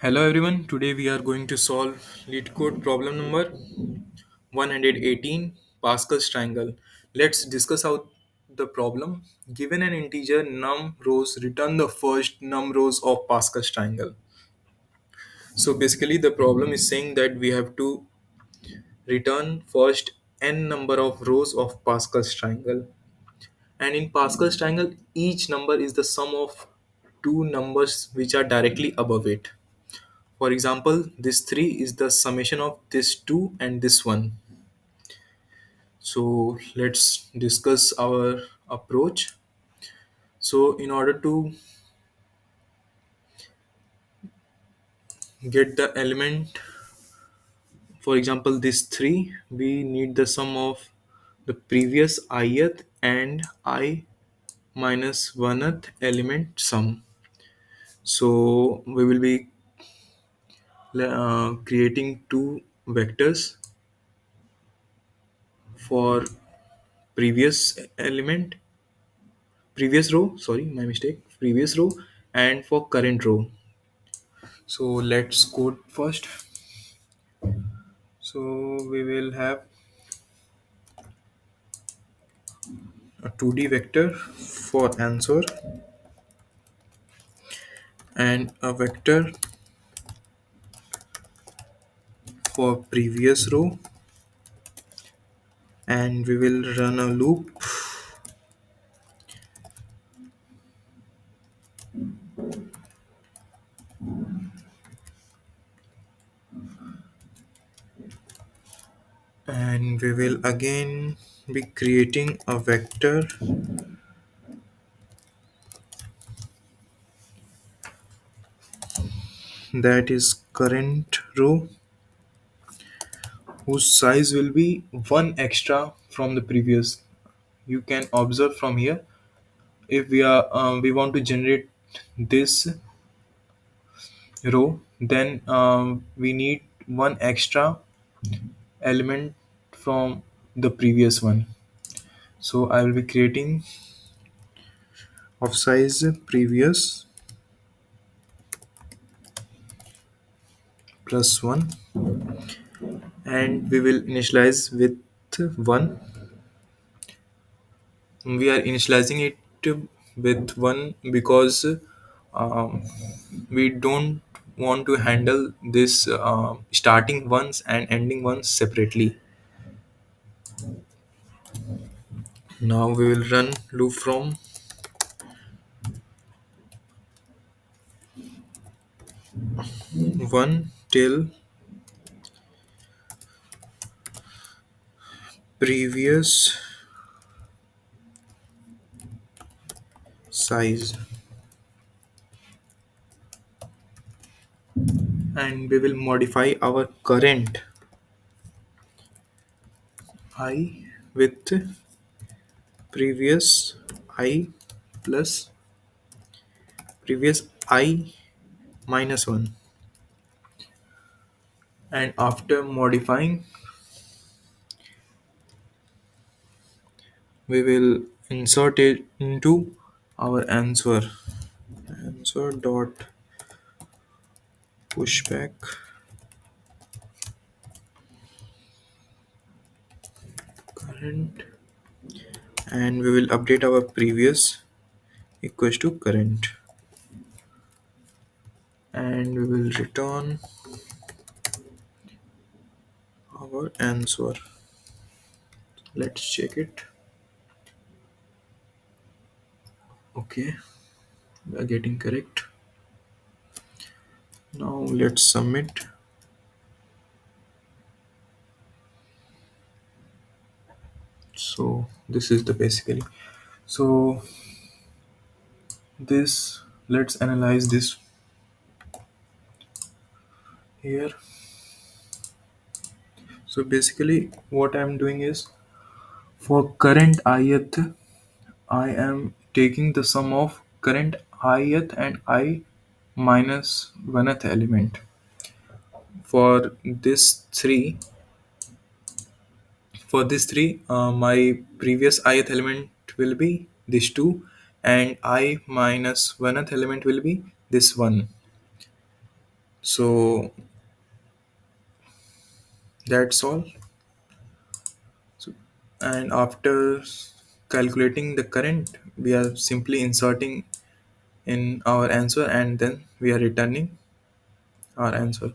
Hello everyone, today we are going to solve LeetCode problem number 118 Pascal's triangle. Let's discuss out the problem. Given an integer num rows, return the first num rows of Pascal's triangle. So basically the problem is saying that we have to return first n number of rows of Pascal's triangle. And in Pascal's triangle, each number is the sum of two numbers which are directly above it. For example, this 3 is the summation of this 2 and this 1. So let's discuss our approach. So in order to get the element, for example, this 3, we need the sum of the previous ith and I minus 1th element sum. So we will be creating two vectors for previous element previous row, sorry, my mistake, previous row, and for current row. So let's code first. So we will have a 2D vector for answer and a vector for previous row, and we will run a loop and we will again be creating a vector that is current row whose size will be one extra from the previous. You can observe from here, if we want to generate this row, then we need one extra element from the previous one. So I will be creating of size previous plus 1, and we will initialize with 1. We are initializing it with 1 because um, we don't want to handle this starting ones and ending ones separately. Now we will run loop from 1 till previous size, and we will modify our current I with previous I plus previous I minus 1, and after modifying we will insert it into our answer dot pushback current, and we will update our previous equals to current, and we will return our answer. Let's check it. Okay, we are getting correct. Now let's submit. So this is the basically. So this, let's analyze this here. So basically what I'm doing is, for current ith, I am taking the sum of current ith and I minus 1th element. For this 3, my previous ith element will be this 2, and I minus 1th element will be this 1. So that's all. So, and after calculating the current, we are simply inserting in our answer, and then we are returning our answer.